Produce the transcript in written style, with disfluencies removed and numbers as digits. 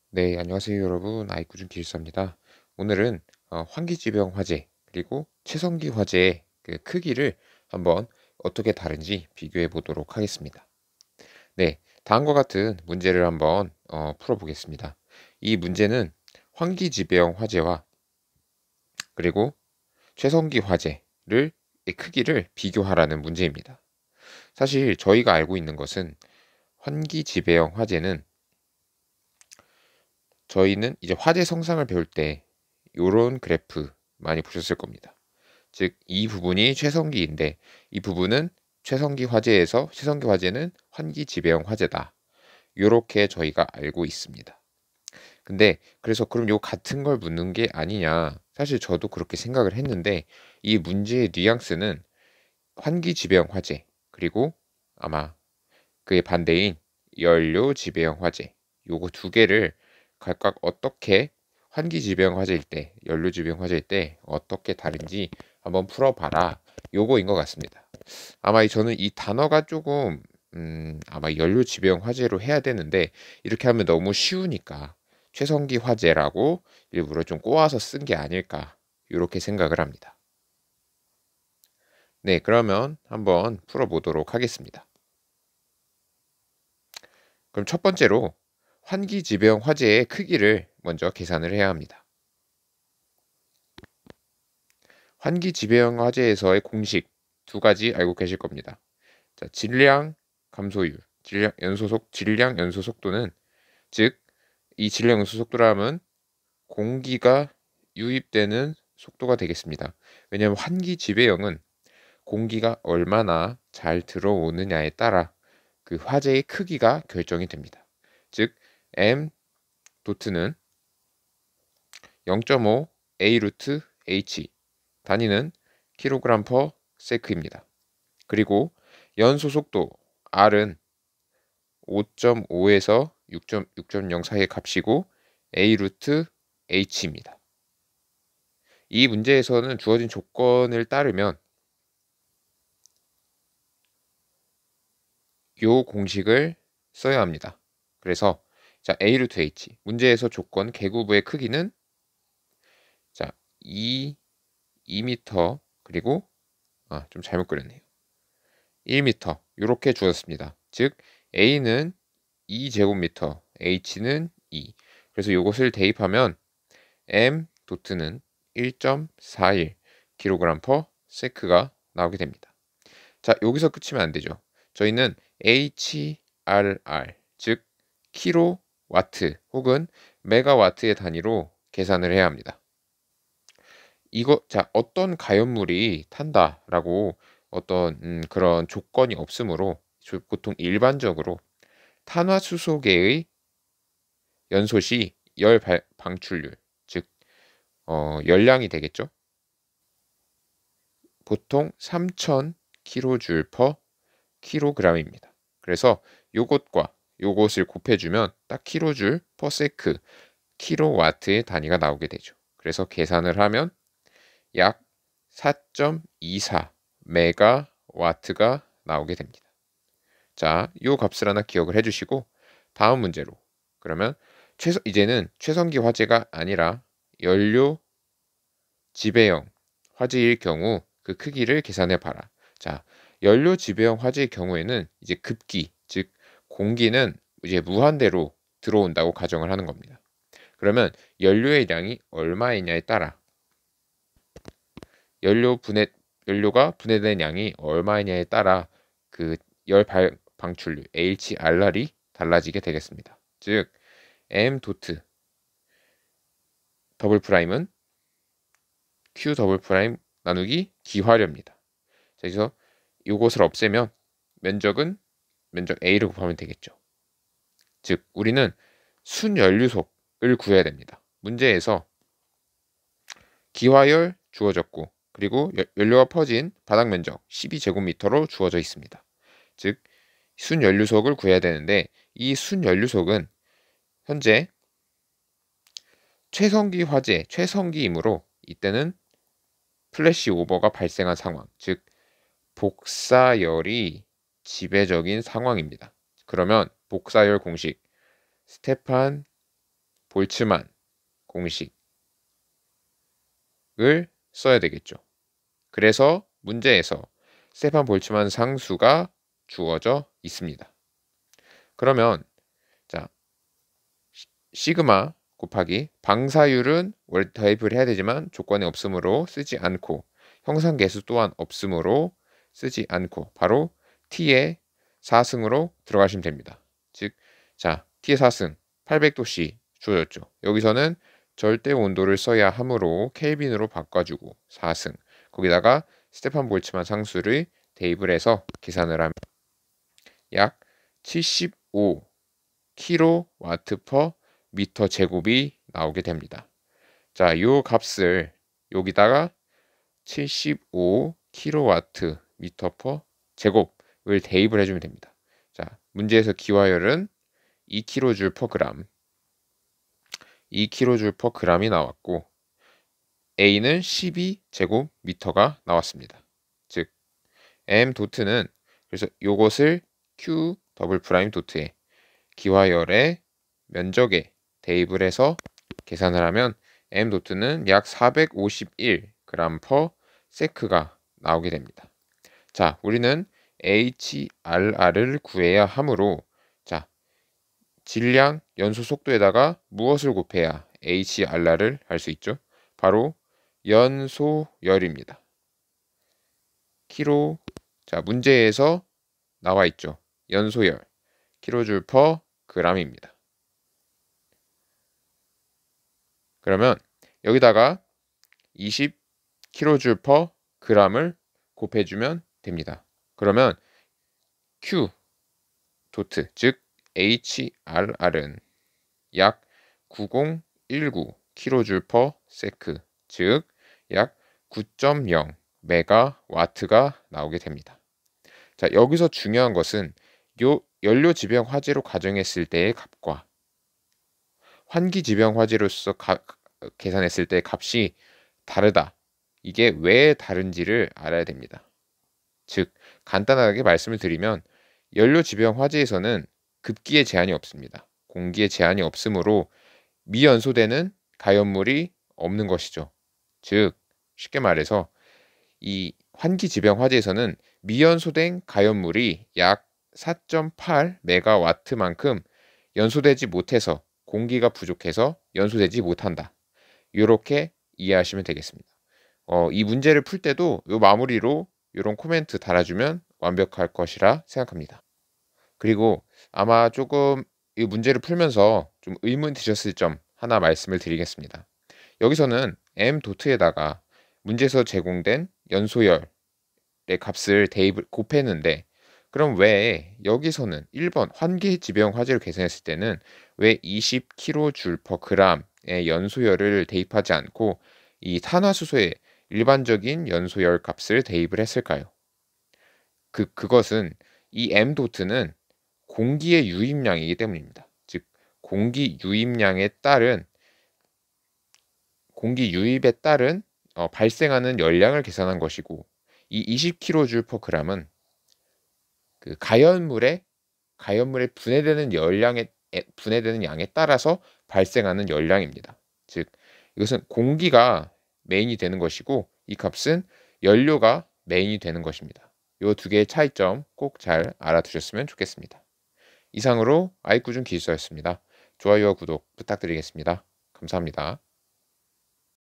네, 안녕하세요 여러분. 아이쿠준 기술사입니다. 오늘은 환기지병 화재 그리고 최성기 화재의 그 크기를 한번 어떻게 다른지 비교해 보도록 하겠습니다. 네, 다음과 같은 문제를 한번 풀어보겠습니다. 이 문제는 환기지병 화재와 그리고 최성기 화재를 의 크기를 비교하라는 문제입니다. 사실 저희가 알고 있는 것은 환기지병 화재는 저희는 이제 화재 성상을 배울 때 요런 그래프 많이 보셨을 겁니다. 즉, 이 부분이 최성기인데 이 부분은 최성기 화재는 환기 지배형 화재다. 요렇게 저희가 알고 있습니다. 근데 그래서 그럼 요 같은 걸 묻는 게 아니냐? 사실 저도 그렇게 생각을 했는데 이 문제의 뉘앙스는 환기 지배형 화재 그리고 아마 그의 반대인 연료 지배형 화재 요거 두 개를 각각 어떻게 환기 지배형 화재일 때, 연료 지배형 화재일 때 어떻게 다른지 한번 풀어봐라. 요거인 것 같습니다. 아마 저는 이 단어가 조금 아마 연료 지배형 화재로 해야 되는데 이렇게 하면 너무 쉬우니까 최성기 화재라고 일부러 좀 꼬아서 쓴 게 아닐까 이렇게 생각을 합니다. 네, 그러면 한번 풀어보도록 하겠습니다. 그럼 첫 번째로 환기지병 화재의 크기를 먼저 계산을 해야 합니다. 환기지병 화재에서의 공식 두 가지 알고 계실 겁니다. 자, 질량 감소율, 질량 연소 속도는 즉 이 질량 연소 속도라면 공기가 유입되는 속도가 되겠습니다. 왜냐하면 환기지배형은 공기가 얼마나 잘 들어오느냐에 따라 그 화재의 크기가 결정이 됩니다. 즉 m 도트는 0.5 A 루트 H 단위는 킬로그램 퍼 세크입니다. 그리고 연소 속도 R은 5.5에서 6.0 사이의 값이고 A 루트 H입니다. 이 문제에서는 주어진 조건을 따르면 이 공식을 써야 합니다. 그래서 자, A 루트 H 문제에서 조건 계구부의 크기는 자, 2m 그리고 좀 잘못 그렸네요. 1m 이렇게 주었습니다. 즉 A는 2제곱미터, H는 2. 그래서 이것을 대입하면 M 도트는 1.41 kg per sec가 나오게 됩니다. 자, 여기서 끝이면 안 되죠. 저희는 HRR 즉 킬로와트 혹은 메가와트의 단위로 계산을 해야 합니다. 자, 어떤 가연물이 탄다라고 어떤 그런 조건이 없으므로 보통 일반적으로 탄화수소계의 연소 시 방출률, 즉 열량이 되겠죠. 보통 3000kJ per kg입니다. 그래서 요것과 요것을 곱해주면 딱 kJ per sec 킬로와트의 단위가 나오게 되죠. 그래서 계산을 하면 약 4.24 메가와트가 나오게 됩니다. 자, 요 값을 하나 기억을 해주시고 다음 문제로 그러면 이제는 최성기 화재가 아니라 연료 지배형 화재일 경우 그 크기를 계산해 봐라. 자, 연료 지배형 화재의 경우에는 이제 급기, 즉 공기는 이제 무한대로 들어온다고 가정을 하는 겁니다. 그러면 연료의 양이 얼마이냐에 따라 연료가 분해된 양이 얼마이냐에 따라 그 방출률 HRR이 달라지게 되겠습니다. 즉 M 도트 더블 프라임은 Q 더블 프라임 나누기 기화료입니다. 자, 그래서 이것을 없애면 면적 A를 곱하면 되겠죠. 즉 우리는 순연료속을 구해야 됩니다. 문제에서 기화열 주어졌고 그리고 연료가 퍼진 바닥 면적 12제곱미터로 주어져 있습니다. 즉 순연료속을 구해야 되는데 이 순연료속은 현재 최성기 화재, 최성기이므로 이때는 플래시 오버가 발생한 상황, 즉 복사열이 지배적인 상황입니다. 그러면 복사열 공식 스테판 볼츠만 공식을 써야 되겠죠. 그래서 문제에서 스테판 볼츠만 상수가 주어져 있습니다. 그러면 자, 시그마 곱하기 방사율은 원래 대입을 해야 되지만 조건이 없으므로 쓰지 않고 형상계수 또한 없으므로 쓰지 않고 바로 t의 4승으로 들어가시면 됩니다. 즉, 자, t의 4승 800도씨 주어졌죠. 여기서는 절대 온도를 써야 하므로 켈빈으로 바꿔주고 4승 거기다가 스테판 볼츠만 상수를 대입을 해서 계산을 하면 약 75 kW/m 제곱이 나오게 됩니다. 자, 이 값을 여기다가 75 kW/m 제곱을 대입을 해주면 됩니다. 자, 문제에서 기화열은 2kJ/g 2kJ/g이 나왔고 A는 12제곱미터가 나왔습니다. 즉 m 도트는 그래서 요것을 q 더블 프라임 도트에 기화열의 면적에 대입을 해서 계산을 하면 m 도트는 약 451g per sec가 나오게 됩니다. 자, 우리는 HRR을 구해야 하므로 자, 질량 연소 속도에다가 무엇을 곱해야 HRR을 할 수 있죠? 바로 연소열입니다. 키로, 자, 문제에서 나와 있죠. 연소열 킬로줄 퍼 g입니다. 그러면 여기다가 20kJ per g을 곱해주면 됩니다. 그러면 Q 도트 즉 HRR은 약 9019kJ per sec 즉 약 9.0 메가와트가 나오게 됩니다. 자, 여기서 중요한 것은 요 연료 지병 화재로 가정했을 때의 값과 환기 지병 화재로서 계산했을 때의 값이 다르다. 이게 왜 다른지를 알아야 됩니다. 즉, 간단하게 말씀을 드리면 연료 지병 화재에서는 급기의 제한이 없습니다. 공기의 제한이 없으므로 미연소되는 가연물이 없는 것이죠. 즉, 쉽게 말해서 이 환기 지병 화재에서는 미연소된 가연물이 약 4.8 메가와트만큼 연소되지 못해서 공기가 부족해서 연소되지 못한다. 이렇게 이해하시면 되겠습니다. 이 문제를 풀 때도 이 마무리로 이런 코멘트 달아주면 완벽할 것이라 생각합니다. 그리고 아마 조금 이 문제를 풀면서 좀 의문 드셨을 점 하나 말씀을 드리겠습니다. 여기서는 m 도트에다가 문제에서 제공된 연소열의 값을 대입을 곱했는데 그럼 왜 여기서는 1번 환기 지병 화재를 계산했을 때는 왜 20kJ/g의 연소열을 대입하지 않고 이 탄화수소의 일반적인 연소열 값을 대입을 했을까요? 그것은 이 m 도트는 공기의 유입량이기 때문입니다. 즉 공기 유입에 따른 발생하는 열량을 계산한 것이고 이 20kJ/g은 그 가연물에 분해되는 양에 따라서 발생하는 열량입니다. 즉 이것은 공기가 메인이 되는 것이고 이 값은 연료가 메인이 되는 것입니다. 이 두 개의 차이점 꼭 잘 알아두셨으면 좋겠습니다. 이상으로 아이꾸준 기술서였습니다. 좋아요와 구독 부탁드리겠습니다. 감사합니다.